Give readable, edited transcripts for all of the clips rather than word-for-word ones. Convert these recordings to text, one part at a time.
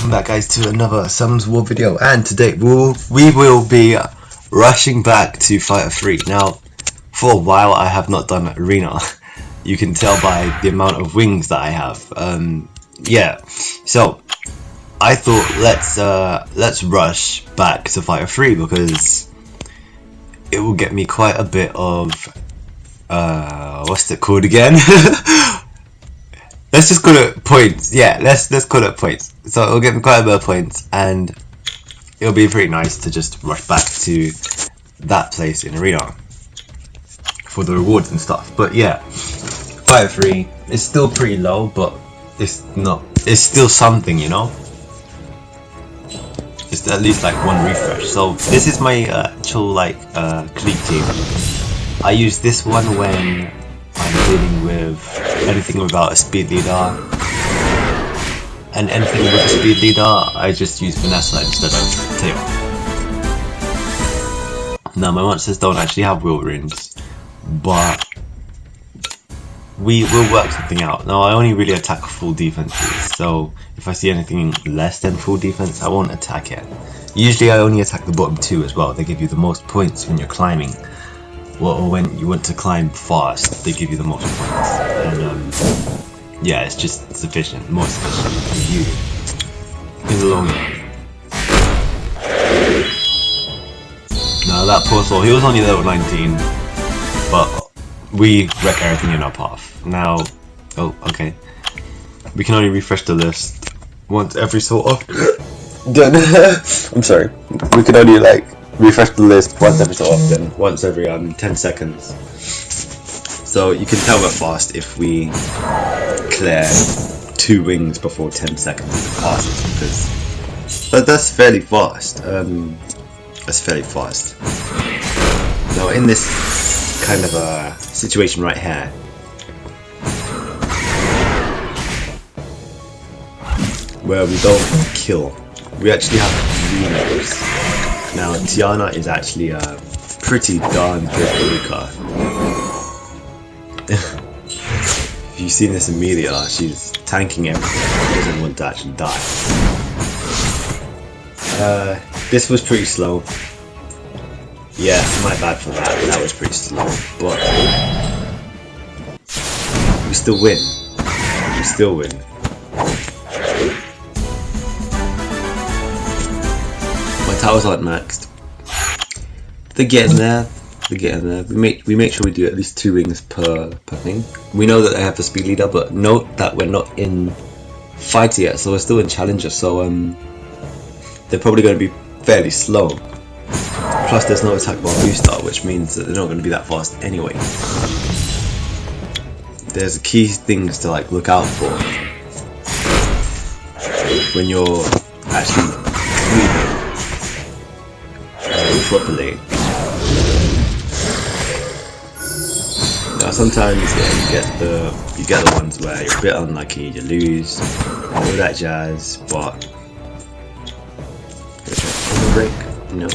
welcome back guys to another Summons War video, and today we will be rushing back to Fighter 3. Now, for a while I have not done Arena. You can tell by the amount of wings that I have. Yeah, so I thought let's rush back to Fighter 3 because it will get me quite a bit of what's it called again? Let's just call it points. Yeah, let's call it points. So it'll get me quite a bit of points, and it'll be pretty nice to just rush back to that place in Arena for the rewards and stuff. But yeah, Fighter 3 is still pretty low, but it's still something, you know. It's at least like one refresh. So this is my actual clique team. I use this one when I'm dealing with anything without a speed leader, and anything with a speed leader I just use Vanessa instead of Tail. Now my monsters don't actually have wheel runes, but we will work something out. Now I only really attack full defenses, so if I see anything less than full defense I won't attack it. Usually I only attack the bottom two as well. They give you the most points when you're climbing. Or when you want to climb fast, they give you the most points, and yeah, it's just sufficient, more sufficient for you in the long run. Now that poor soul, he was only level 19, but we wreck everything in our path. Now, oh, okay, we can only refresh the list once every so often. I'm sorry, we can only refresh the list once every so often, once every 10 seconds. So you can tell we're fast if we clear 2 wings before 10 seconds passes, because that's fairly fast. That's fairly fast. Now in this kind of a situation right here, where we don't kill, we actually have remakes. Now Tiana is actually a pretty darn good Luca. If you've seen this in media, she's tanking everything. She doesn't want to actually die. This was pretty slow. Yeah, my bad for that. That was pretty slow, but we still win. We still win. My towers aren't maxed. They're getting there. They're getting there. We make sure we do at least 2 wings per thing. We know that they have the speed leader, but note that we're not in fighter yet, so we're still in challenger. So they're probably going to be fairly slow. Plus, there's no attack bar booster, which means that they're not going to be that fast anyway. There's key things to look out for when you're actually cleaning properly. Now sometimes you get the ones where you're a bit unlucky, you lose, all that jazz, but break, no.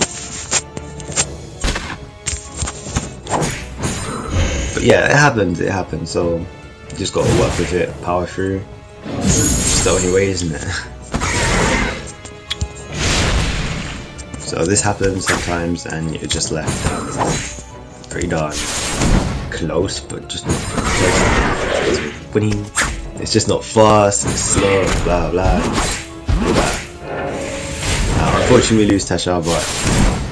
But yeah, it happens, so you just gotta work with it, power through. It's the only way, isn't it? So this happens sometimes, and you're just left pretty darn close, but just not close. Winning. It's just not fast. It's slow. Blah blah. All that. Now, unfortunately, we lose Tasha, but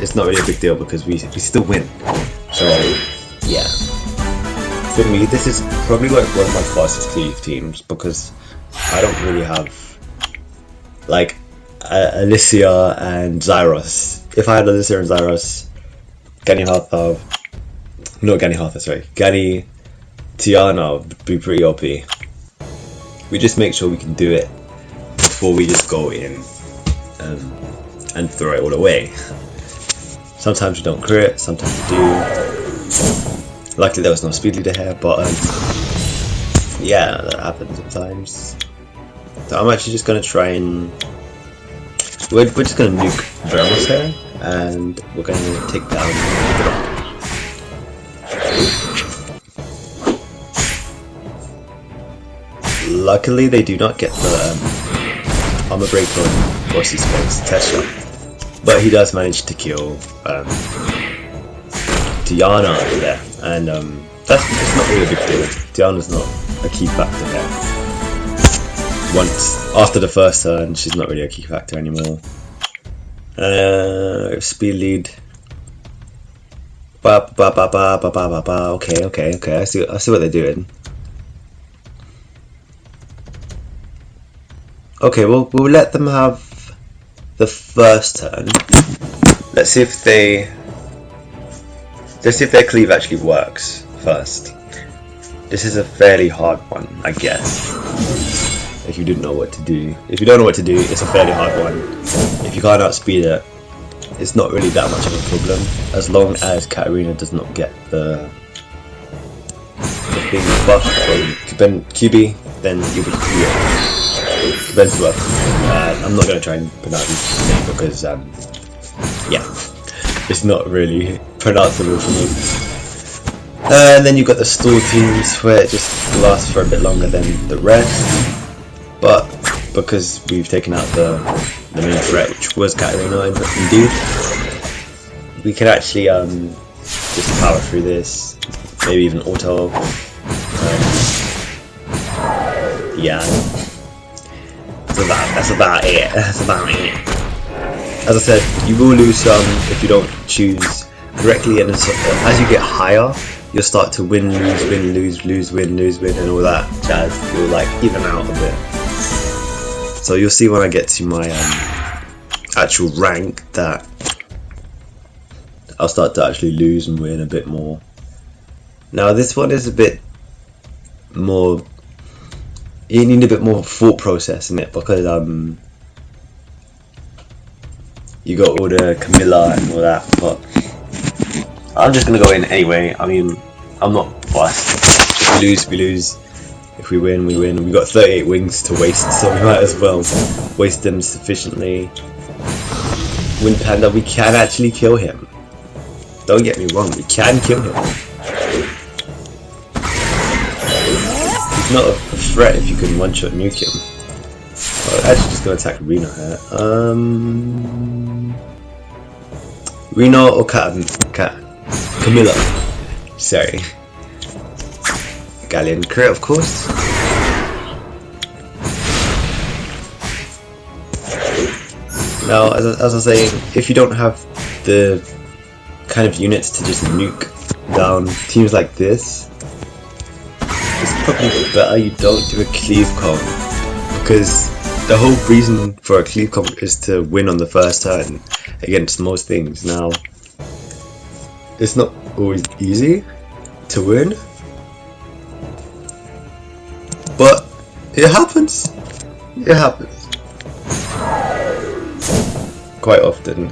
it's not really a big deal because we still win. So yeah, for me, this is probably one of my fastest cleave teams because I don't really have Alicia and Zyros. If I had Alicia and Zyros, Gani, Tiana would be pretty OP. We just make sure we can do it before we just go in and throw it all away. Sometimes we don't crit, sometimes we do. Luckily there was no speed leader here, but yeah, that happens sometimes. So I'm actually just gonna try and we're just gonna nuke Vermos here, and we're gonna take down the drop. Luckily they do not get the armor break on Bossy Space, Tesha. But he does manage to kill Tiana there, and that's not really a big deal. Tiana's not a key factor there. Once after the first turn, she's not really a key factor anymore. Speed lead. Okay. I see what they're doing. Okay, we'll let them have the first turn. Let's see if their cleave actually works first. This is a fairly hard one, I guess. If you didn't know what to do. If you don't know what to do, it's a fairly hard one. If you can't outspeed it, it's not really that much of a problem. As long as Katarina does not get the thing buff from QB, then you'll be clear. I'm not going to try and pronounce his name because, yeah, it's not really pronounceable for me. And then you've got the stall teams where it just lasts for a bit longer than the rest. But because we've taken out the main threat, which was Katarina indeed, we can actually just power through this, maybe even auto. Yeah, that's about it. As I said, you will lose some if you don't choose correctly, and as you get higher, you'll start to win, lose, win, and all that jazz. You'll like even out a bit. So you'll see when I get to my actual rank that I'll start to actually lose and win a bit more. Now this one is a bit more, you need a bit more thought process in it because you got all the Camilla and all that, but I'm just gonna go in anyway. I mean, I'm not fussed. If we lose, we lose. If we win, we win. We've got 38 wings to waste, so we might as well waste them sufficiently. Wind Panda, we can actually kill him. Don't get me wrong, we can kill him. He's not a threat if you can one-shot nuke him. I'm actually just going to attack Reno here. Reno or Camilla. Sorry. Galleon crit, of course. Now, as I was saying, if you don't have the kind of units to just nuke down teams like this, it's probably better you don't do a cleave comp, because the whole reason for a cleave comp is to win on the first turn against most things. Now, it's not always easy to win, but it happens. It happens quite often.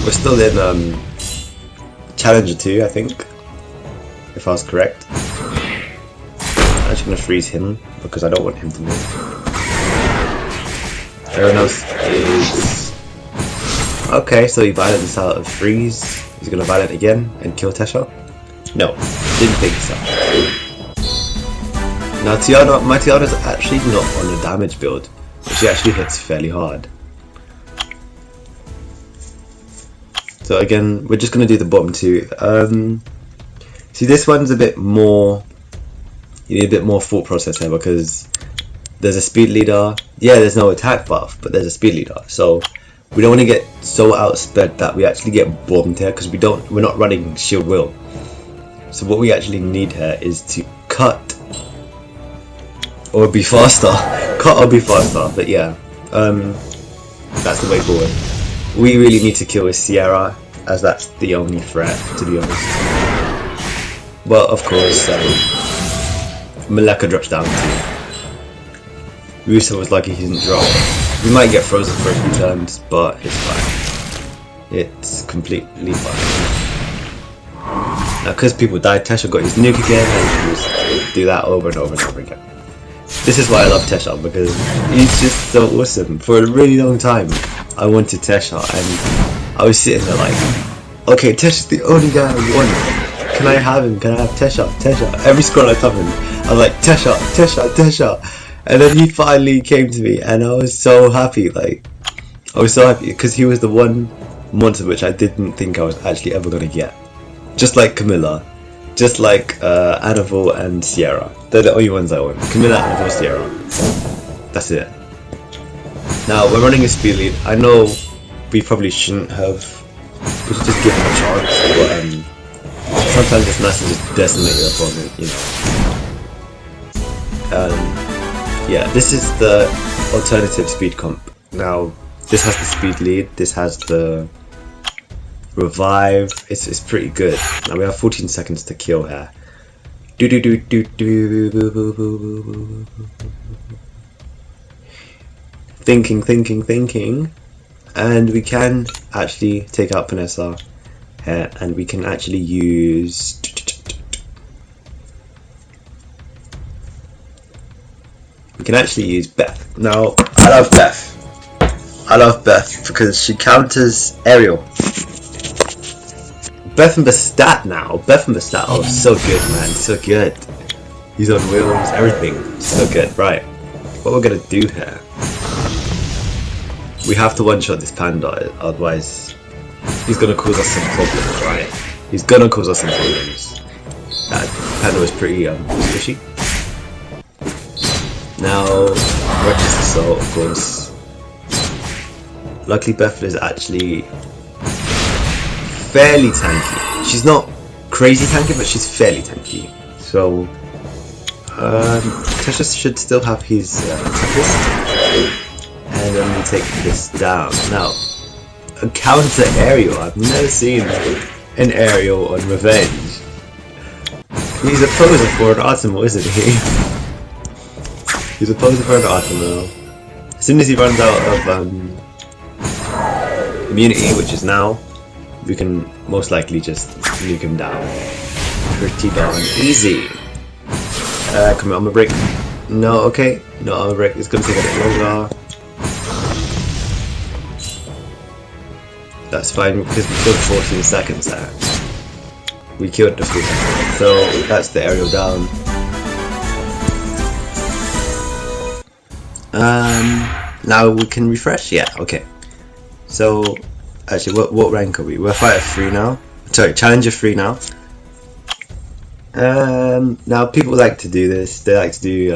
We're still in Challenger 2, I think, if I was correct. I'm actually going to freeze him because I don't want him to move. Everyone else is... Okay, so he violence out of freeze. He's going to violent again and kill Tesha? No, didn't think so. Now Tiana, my Tiana's actually not on a damage build, but she actually hits fairly hard. So again, we're just going to do the bottom two. See, this one's a bit more, you need a bit more thought process here because there's a speed leader. Yeah, there's no attack buff, but there's a speed leader. So we don't want to get so outsped that we actually get bombed here because we're not running shield will. So what we actually need here is to cut or be faster. Cut or be faster, but yeah, that's the way forward. We really need to kill Sierra, as that's the only threat, to be honest. Well, of course, Maleka drops down too. Russo was lucky he didn't drop. We might get frozen for a few turns, but it's fine. It's completely fine. Now, because people died, Tesha got his nuke again, and he just do that over and over and over again. This is why I love Tesha, because he's just so awesome. For a really long time, I wanted Tesha, and I was sitting there like, okay, Tesha's the only guy I want. Can I have him? Can I have Tesha? Tesha. Every scroll I come in, I'm like, Tesha, Tesha, Tesha. And then he finally came to me, and I was so happy. Like, I was so happy because he was the one monster which I didn't think I was actually ever gonna get. Just like Camilla, just like Annabelle and Sierra. They're the only ones I want. Camilla, Annabelle, Sierra. That's it. Now we're running a speed lead. I know we probably shouldn't have. We should just give him a chance, but sometimes it's nice to just decimate your opponent, you know. Yeah, this is the alternative speed comp. Now, this has the speed lead, this has the revive. It's pretty good. Now we have 14 seconds to kill here. Thinking. And we can actually take out Vanessa here, and we can actually use. We can actually use Beth. Now, I love Beth. I love Beth because she counters Ariel. Beth and Bastat now. Beth and Bastat, oh, so good, man. So good. He's on wheels, everything. So good. Right. What we're gonna do here. We have to one-shot this panda, otherwise he's gonna cause us some problems, right? He's gonna cause us some problems. That panda was pretty squishy. Now, Reckless Assault, of course. Luckily, Beth is actually fairly tanky. She's not crazy tanky, but she's fairly tanky. So, Tesha should still have his Tempest. And then we take this down. Now, a counter aerial. I've never seen an aerial on Revenge. He's a poser for an Artemal, isn't he? He's a poser for an Artemal. As soon as he runs out of immunity, which is now, we can most likely just nuke him down. Pretty darn easy. Come on, armor break. No, okay. No armor break. It's gonna take a bit longer. That's fine because we killed 14 seconds there. We killed the 14 seconds. So that's the aerial down. Now we can refresh. Yeah, okay. So actually, what rank are we? We're fighter 3 now. Sorry, challenger 3 now. Now people like to do this. They like to do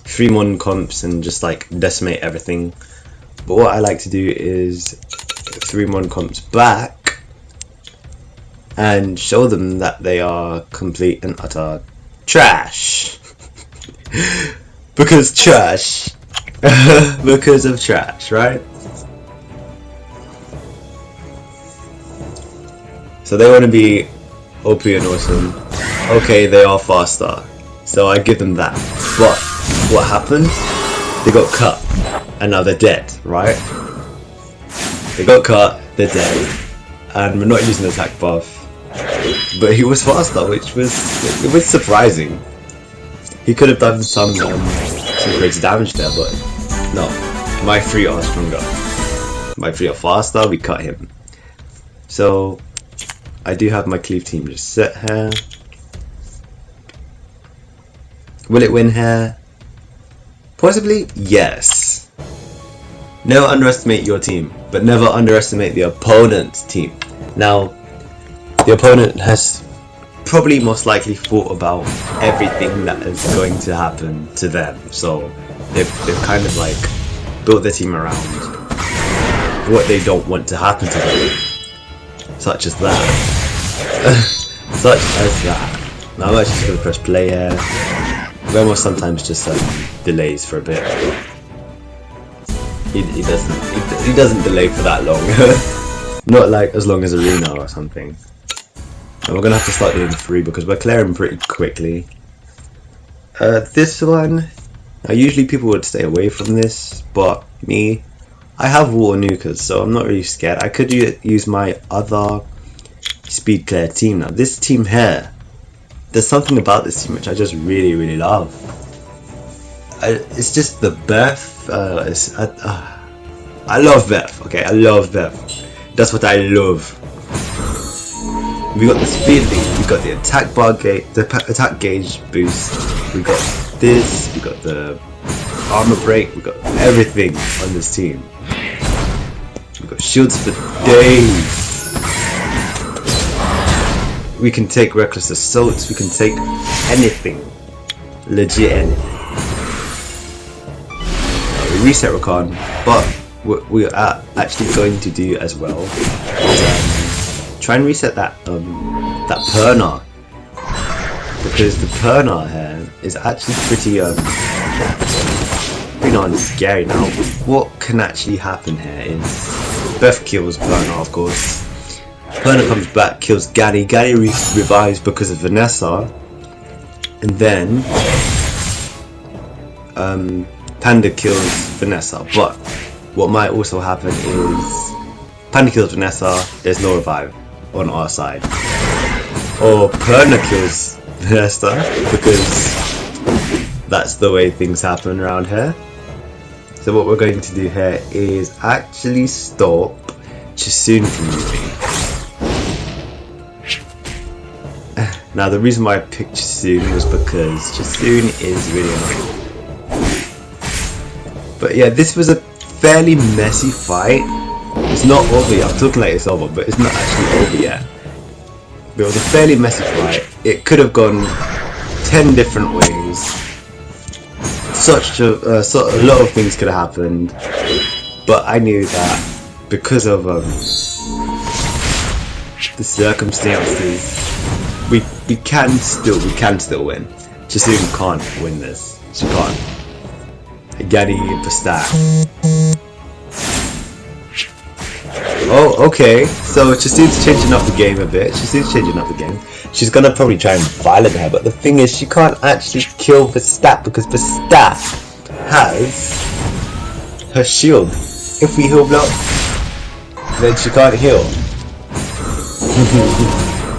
3-1 comps and just like decimate everything. But what I like to do is 3-1 comps back and show them that they are complete and utter trash. Because trash. Because of trash, right? So they want to be OP and awesome. Okay, they are faster, so I give them that. But what happened? They got cut, and now they're dead, right? They got cut, they're dead, and we're not using the attack buff. But he was faster, which was surprising. He could have done some crazy damage there, but no. My 3 are stronger. My 3 are faster. We cut him. So I do have my cleave team just set here. Will it win here? Possibly, yes. Never underestimate your team, but never underestimate the opponent's team. Now, the opponent has probably most likely thought about everything that is going to happen to them, so they've kind of like built their team around what they don't want to happen to them, such as that. Such as that. Now I'm actually just going to press play here. Remo sometimes just delays for a bit. He doesn't delay for that long. Not like as long as Arena or something. And we're gonna have to start doing 3 because we're clearing pretty quickly. This one, now usually people would stay away from this, but me, I have water nukers, so I'm not really scared. I could use my other speed clear team now. This team here, there's something about this team which I just really love. It's just the Beth. I love Beth. Okay, I love Beth. That's what I love. We got the speed lead, we got the attack bar gauge, the attack gauge boost, we got this, we got the armor break, we got everything on this team. We got shields for days. We can take reckless assaults, we can take anything. Legit anything. We reset Rakan, but what we are actually going to do as well is try and reset that that Perna, because the Perna here is actually pretty pretty scary. Now what can actually happen here is Beth kills Perna, of course. Perna comes back, kills Gani. Gani revives because of Vanessa, and then Panda kills Vanessa. But what might also happen is Panda kills Vanessa, there's no revive on our side, or Perna kills Vanessa, because that's the way things happen around here. So what we're going to do here is actually stop Chisoon from moving. Now the reason why I picked Chisoon was because Chisoon is really annoying. But yeah, this was a fairly messy fight. It's not over yet. I'm talking like it's over, but it's not actually over yet. But it was a fairly messy fight. It could have gone 10 different ways. A lot of things could have happened, but I knew that because of the circumstances, we can still win. Chisoon can't win this. She can't. Gani Bastat. Oh, okay. So Chisoon's changing up the game a bit. She's gonna probably try and violent her, but the thing is, she can't actually kill Bastat because Bastat has her shield. If we heal block, then she can't heal.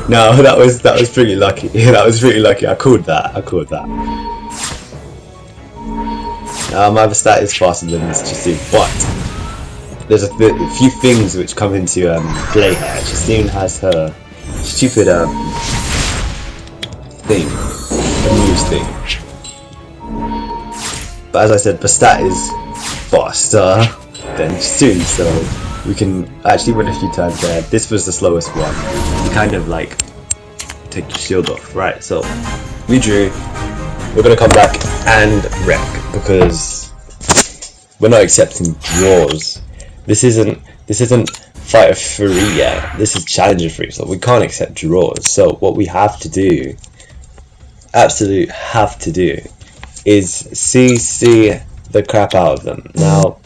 No, that was pretty lucky. That was really lucky. I called that. My Bastat is faster than this Chisoon, but there's a few things which come into play here. Chisoon has her stupid thing, the news thing. But as I said, Bastat is faster than Chisoon, so we can actually win a few times there. This was the slowest one. You kind of like take your shield off, right? So we drew. We're gonna come back and wreck because we're not accepting draws. This isn't Fighter 3 yet. This is Challenger 3, so we can't accept draws. So what we have to do, absolute have to do, is CC the crap out of them. Now,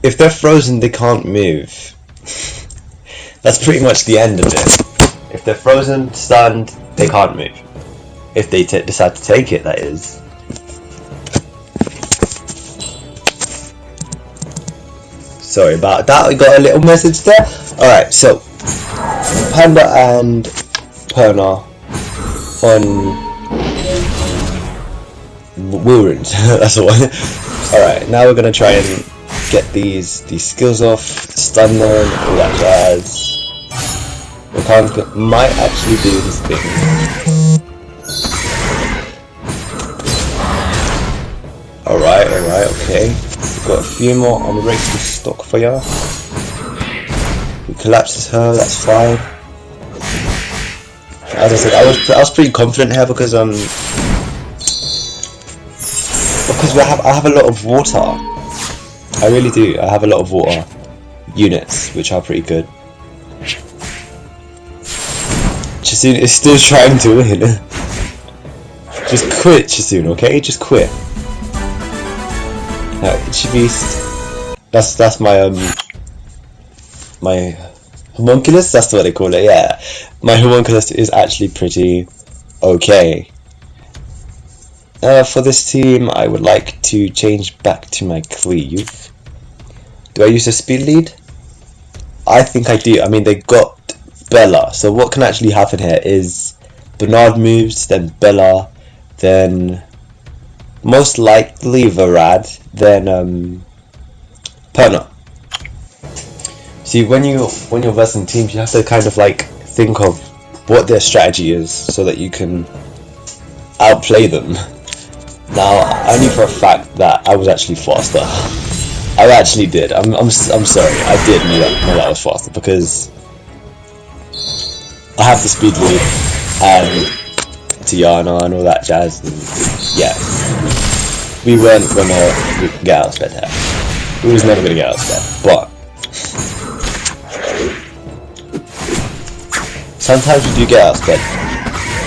if they're frozen, they can't move. That's pretty much the end of it. If they're frozen, stunned, they can't move. If they decide to take it, that is. Sorry about that, we got a little message there. Alright, so Panda and Perna on Wound. That's the one. Alright, now we're gonna try and get these skills off, stun them, all that jazz. Rakan might actually do his thing. Alright, okay. We've got a few more armor breaks in stock for ya. He collapses her, that's fine. As I said, I was pretty confident here because I have a lot of water. I really do. I have a lot of water units, which are pretty good. Chisoon is still trying to win. Just quit, Chisoon, okay? Just quit. Now, Itchy Beast. That's my my homunculus. That's what they call it. Yeah, my homunculus is actually pretty okay. For this team, I would like to change back to my cleave. Do I use a speed lead? I think I do. I mean, they got Bella, so what can actually happen here is Bernard moves, then Bella, then most likely Varad, then Perna. See, when you're versing teams, you have to kind of like think of what their strategy is so that you can outplay them. Now, I knew for a fact that I was actually faster. I actually did. I'm sorry. I did know that I was faster because I have the speed lead and Tiana and all that jazz. And yeah, we weren't gonna get out of bed here. We was never gonna get out of bed. But sometimes you do get out of bed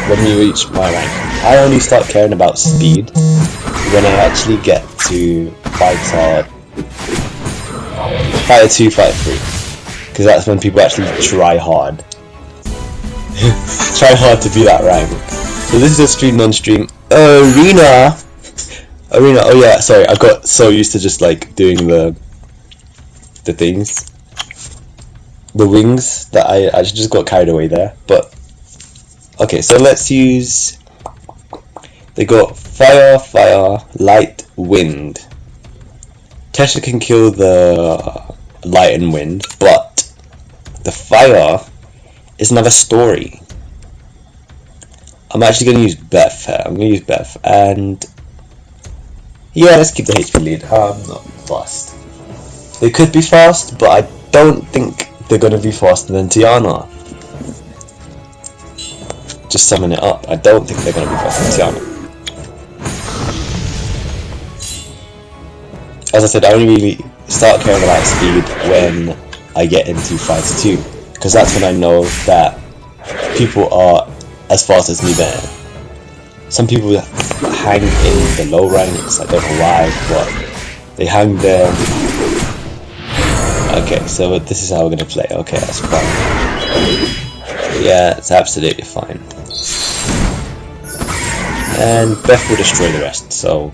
when you reach my rank. I only start caring about speed when I actually get to fighter 2, fighter 3, because that's when people actually try hard. Try hard to be that rank. So this is a stream non-stream arena. Oh yeah, sorry, I got so used to just like doing the things, the wings, that I actually just got carried away there. But okay, so let's use. They got fire, light, wind. Tesha can kill the light and wind, but the fire is another story. I'm actually going to use Beth here. I'm going to use Beth, and yeah, let's keep the HP lead. I'm not fast. They could be fast, but I don't think they're going to be faster than Tiana. Just summon it up. I don't think they're going to be faster than Tiana. As I said, I only really start caring about speed when I get into fighter 2, because that's when I know that people are as fast as me there. Some people hang in the low ranks, I don't know why, but they hang there. Okay, so this is how we're gonna play. Okay, that's fine. Yeah, it's absolutely fine. And Beth will destroy the rest, so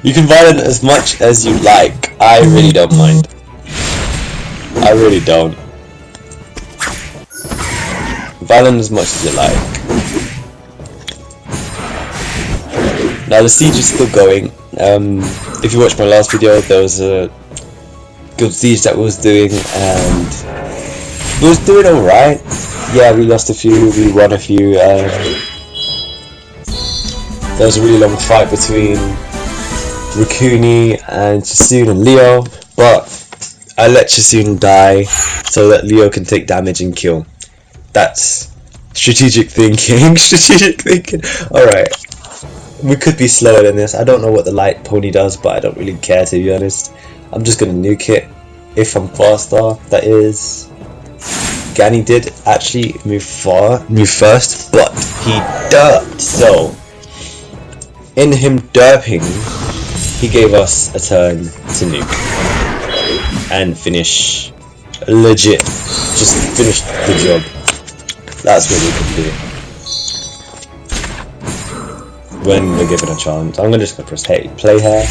you can violent as much as you like. I really don't mind. I really don't. Violent as much as you like. Now the siege is still going. If you watched my last video, there was a good siege that we was doing, and we was doing alright. Yeah, we lost a few, we won a few. There was a really long fight between Rakuni and Chasun and Leo, but I let Chasun die so that Leo can take damage and kill. That's strategic thinking. Strategic thinking. Alright. We could be slower than this. I don't know what the light pony does, but I don't really care, to be honest. I'm just gonna nuke it if I'm faster, that is. Gani did actually move first, but he derped, so in him derping, he gave us a turn to nuke and finish legit. Just finish the job. That's what we can do when we're given a chance. I'm just gonna press hey, play her.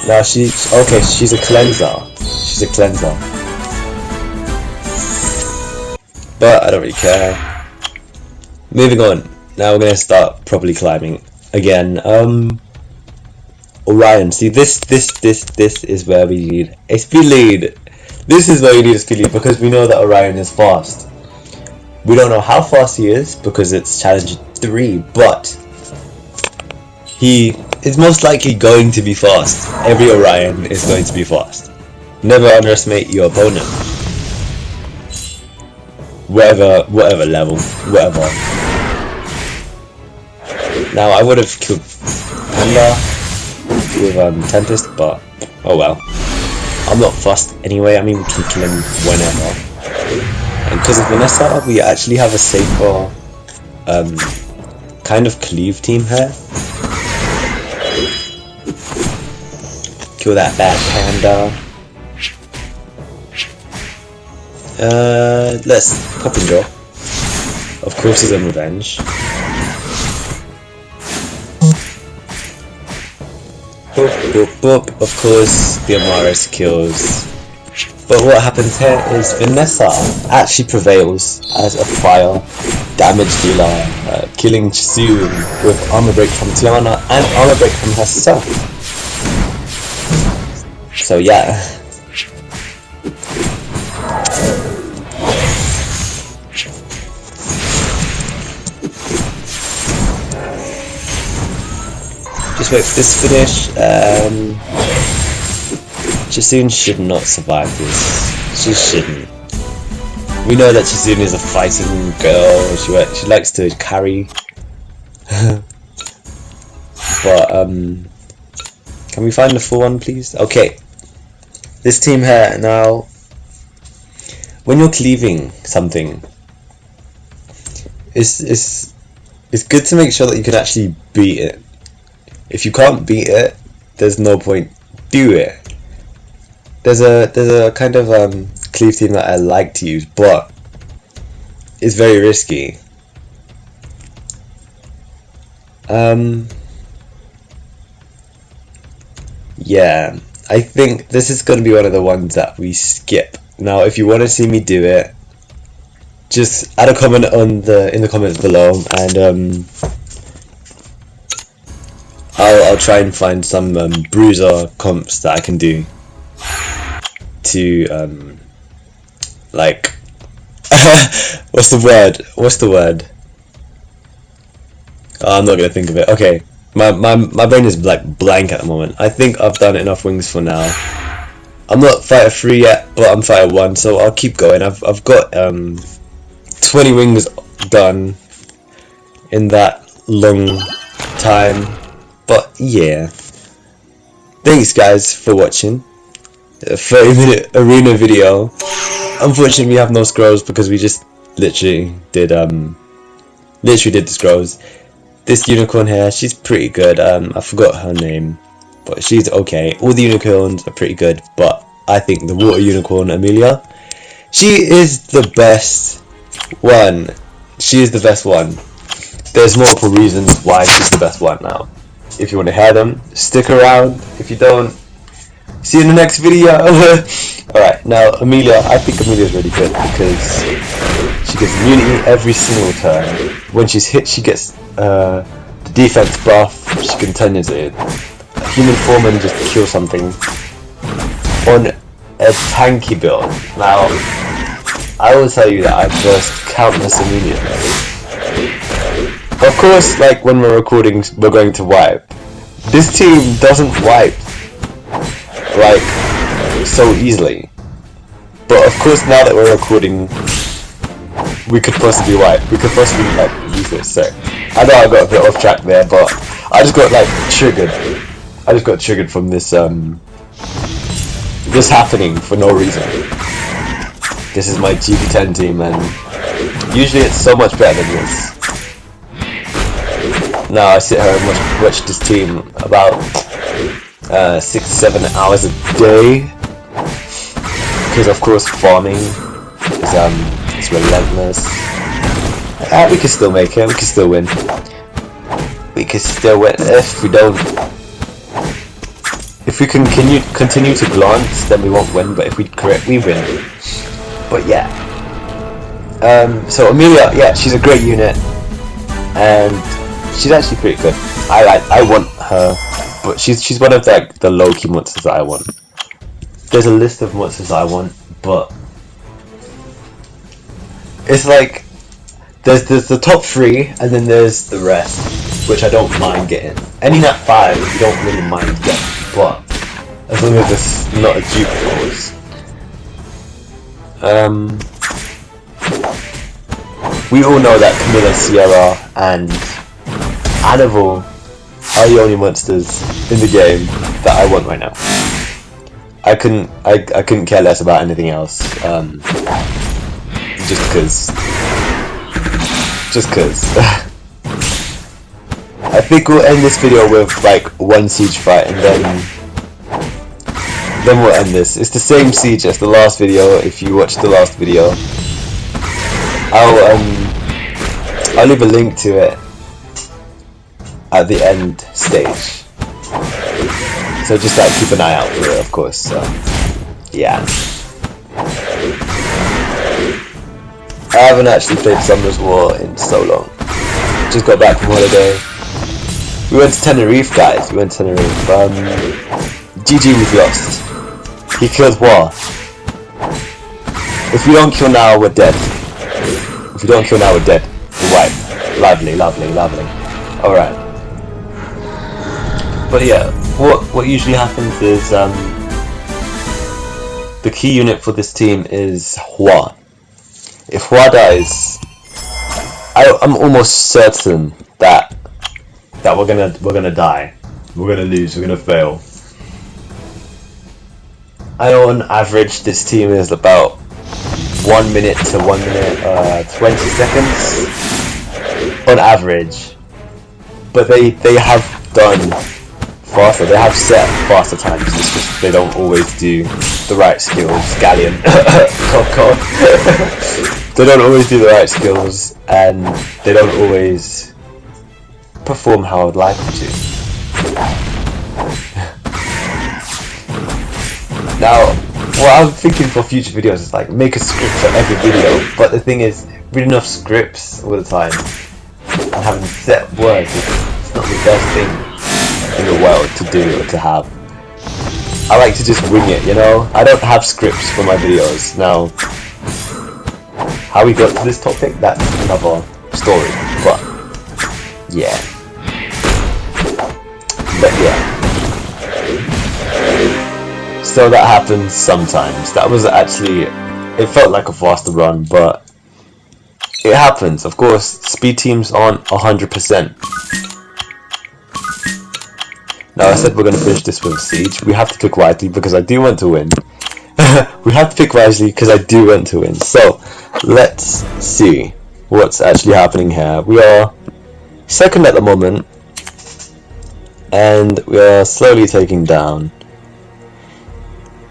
Now she's okay. She's a cleanser. She's a cleanser. But I don't really care. Moving on. Now we're gonna start properly climbing again. Orion. See, this is where we need a speed lead. This is where we need a speed lead because we know that Orion is fast. We don't know how fast he is because it's challenge 3, but he is most likely going to be fast. Every Orion is going to be fast. Never underestimate your opponent. Whatever level, whatever. Now I would have killed Panda with Tempest, but oh well. I'm not fussed anyway. I mean, we can kill him whenever. And because of Vanessa, we actually have a safer kind of cleave team here. Kill that bad Panda. Let's pop and draw. Of course, he's on revenge. Boop, boop, boop. Of course, the Amaris kills. But what happens here is Vanessa actually prevails as a fire damage dealer, killing Chasun with armor break from Tiana and armor break from herself. So yeah. Just wait for this to finish. Jasun should not survive this. She shouldn't. We know that Jasun is a fighting girl. She likes to carry. But can we find the full one, please? Okay. This team here now. When you're cleaving something, it's good to make sure that you can actually beat it. If you can't beat it, there's no point. Do it. There's a kind of cleave team that I like to use, but it's very risky. Yeah, I think this is going to be one of the ones that we skip. Now, if you want to see me do it, just add a comment in the comments below, and I'll try and find some bruiser comps that I can do to like what's the word? Oh, I'm not gonna think of it. Okay, my brain is like blank at the moment. I think I've done enough wings for now. I'm not fighter 3 yet, but I'm fighter 1, so I'll keep going. I've got 20 wings done in that long time. But yeah, thanks guys for watching a 30-minute arena video. Unfortunately, we have no scrolls because we just literally did the scrolls. This unicorn here, she's pretty good. I forgot her name, but she's okay. All the unicorns are pretty good, but I think the water unicorn, Amelia, she is the best one. She is the best one. There's multiple reasons why she's the best one now. If you want to hear them, stick around. If you don't, see you in the next video. Alright, now Amelia, I think Amelia is really good because she gets immunity every single turn. When she's hit, she gets the defense buff. She can turn into a human form and just kill something on a tanky build. Now, I will tell you that I burst countless immediately. Of course, like when we're recording, we're going to wipe. This team doesn't wipe like so easily. But of course, now that we're recording, we could possibly wipe. We could possibly like use this. So I know I got a bit off track there, but I just got like triggered. I just got triggered from this this happening for no reason. This is my GP10 team, and usually it's so much better than this. Now I sit here and watch this team about 6-7 hours a day, because of course farming is relentless. We can still make it. We can still win. We can still win if we don't. If we continue to glance, then we won't win. But if we crit, we win. But yeah. So Amelia, yeah, she's a great unit, and she's actually pretty good. I want her, but she's one of the low-key monsters that I want. There's a list of monsters that I want, but it's like there's the top 3, and then there's the rest, which I don't mind getting. Any nat 5, you don't really mind getting, but as long as it's not a dupe, of course. We all know that Camilla, Sierra, and Annabelle are the only monsters in the game that I want right now. I couldn't care less about anything else. Just cause. I think we'll end this video with like one siege fight, and then we'll end this. It's the same siege as the last video. If you watched the last video, I'll leave a link to it at the end stage. So just like keep an eye out for it, of course. So yeah. I haven't actually played Summer's War in so long. Just got back from holiday. We went to Tenerife, guys. We went to Tenerife. GG, we've lost. He killed War. If we don't kill now, we're dead. If we don't kill now, we're dead. We're white. Lovely, lovely, lovely. Alright. But yeah, what usually happens is the key unit for this team is Hua. If Hua dies, I'm almost certain that we're gonna die. We're gonna lose. We're gonna fail. I know on average this team is about 1 minute to 1 minute 20 seconds on average, but they have done faster. They have set faster times. It's just they don't always do the right skills. Galleon, they don't always do the right skills, and they don't always perform how I'd like them to. Now, what I'm thinking for future videos is like make a script for every video, but the thing is, reading enough scripts all the time and having set words it's not the best thing in the world to do or to have. I like to just wing it, you know? I don't have scripts for my videos. Now, how we got to this topic, that's another story, but yeah. So that happens sometimes. That was actually, it felt like a faster run, but it happens. Of course, speed teams aren't 100%. Now I said we're going to finish this with Siege. We have to pick wisely because I do want to win. We have to pick wisely because I do want to win. So, let's see what's actually happening here. We are second at the moment, and we are slowly taking down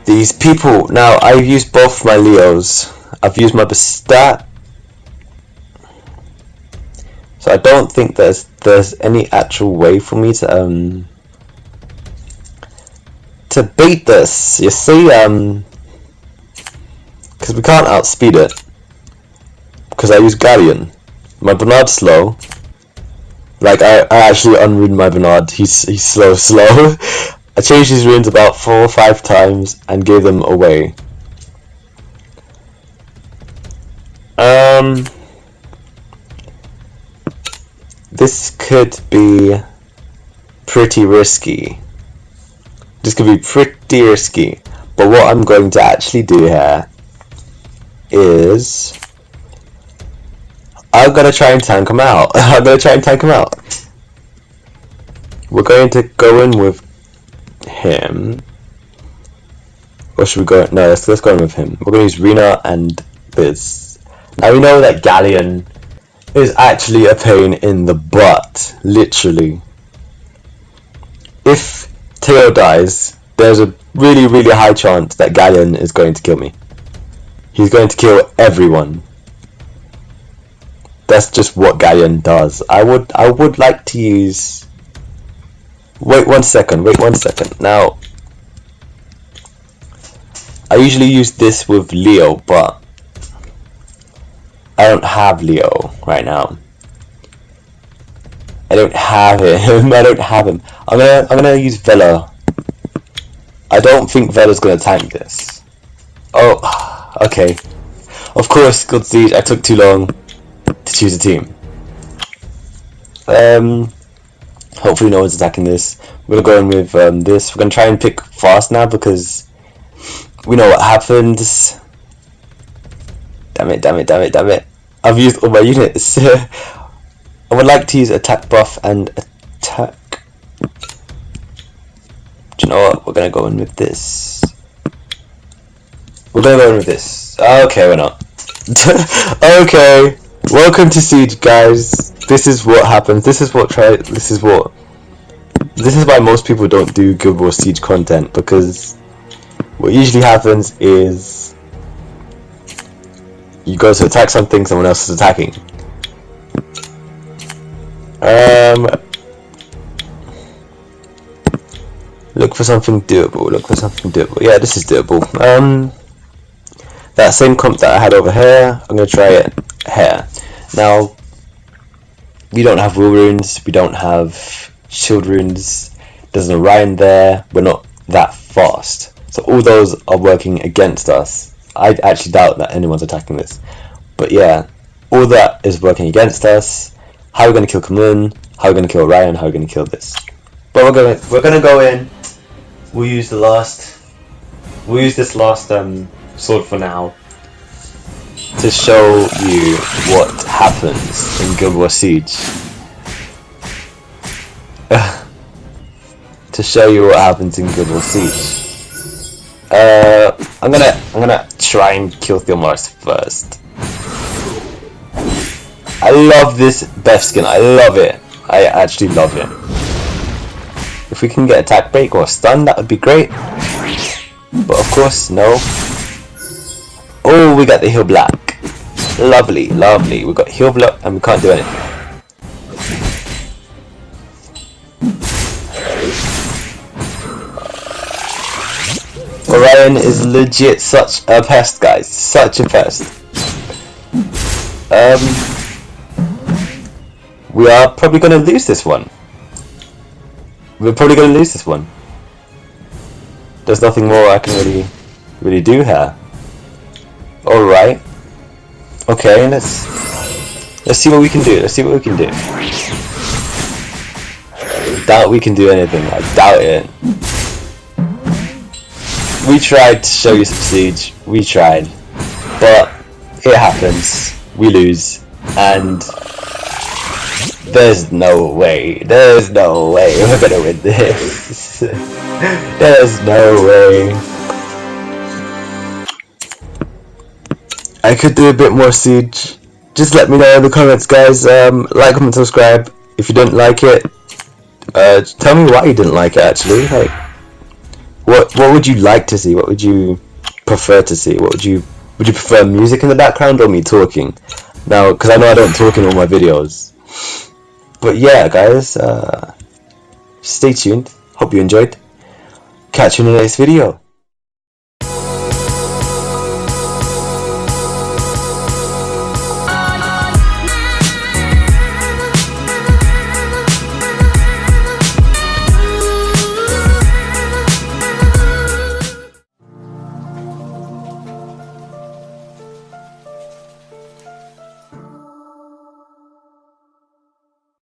these people. Now, I've used both my Leos. I've used my Bastat. So I don't think there's any actual way for me to beat this. You see, because we can't outspeed it. Because I use Galleon. My Bernard's slow. Like I actually unruined my Bernard. He's slow. I changed his runes about 4 or 5 times and gave them away. This could be pretty risky. This could be pretty risky. But what I'm going to actually do here is I'm gonna try and tank him out. We're going to go in with him, or should we go? No, let's go in with him. We're going to use Rena and this. Now we know that Galleon is actually a pain in the butt, literally. If Teo dies, there's a really high chance that Galleon is going to kill me. He's going to kill everyone. That's just what Galleon does. I would like to use. Wait one second. Now, I usually use this with Leo, but I don't have Leo right now. I don't have him. I'm gonna use Vela. I don't think Vela's gonna tank this. Oh, okay. Of course, God Siege. I took too long to choose a team. Hopefully no one's attacking this. We're gonna go in with this. We're gonna try and pick fast now because we know what happens. Damn it. I've used all my units. I would like to use attack buff and attack. Do you know what? We're gonna go in with this. Okay, we're not. Okay. Welcome to Siege, guys. This is what happens. This is why most people don't do Guild Wars Siege content, because what usually happens is you go to attack something, someone else is attacking. Look for something doable. Yeah, this is doable. That same comp that I had over here, I'm gonna try it here. Now, we don't have will runes, we don't have shield runes, there's an Orion there, we're not that fast. So all those are working against us. I actually doubt that anyone's attacking this. But yeah, all that is working against us. How are we going to kill Kamun? How are we going to kill Orion? How are we going to kill this? But we're gonna go in. We'll use this last sword for now to show you what happens in Guild Wars Siege. To show you what happens in Guild Wars Siege. I'm gonna try and kill Theomars first. I love this Beth skin. I love it. I actually love it. If we can get attack break or stun, that would be great. But of course, no. Oh, we got the heal black. Lovely, lovely. We got heal block and we can't do anything. Orion is legit such a pest, guys. Such a pest. We are probably going to lose this one. We're probably going to lose this one. There's nothing more I can really do here. All right. Okay, let's see what we can do. Let's see what we can do. I doubt we can do anything. I doubt it. We tried to show you some siege. We tried, but it happens. We lose, and there's no way. There's no way we're gonna win this. There's no way. I could do a bit more siege. Just let me know in the comments, guys. Like, comment, subscribe. If you didn't like it, tell me why you didn't like it. Actually, like, what would you like to see? What would you prefer to see? Would you prefer music in the background or me talking? Now, because I know I don't talk in all my videos. But yeah, guys, stay tuned. Hope you enjoyed. Catch you in the next video.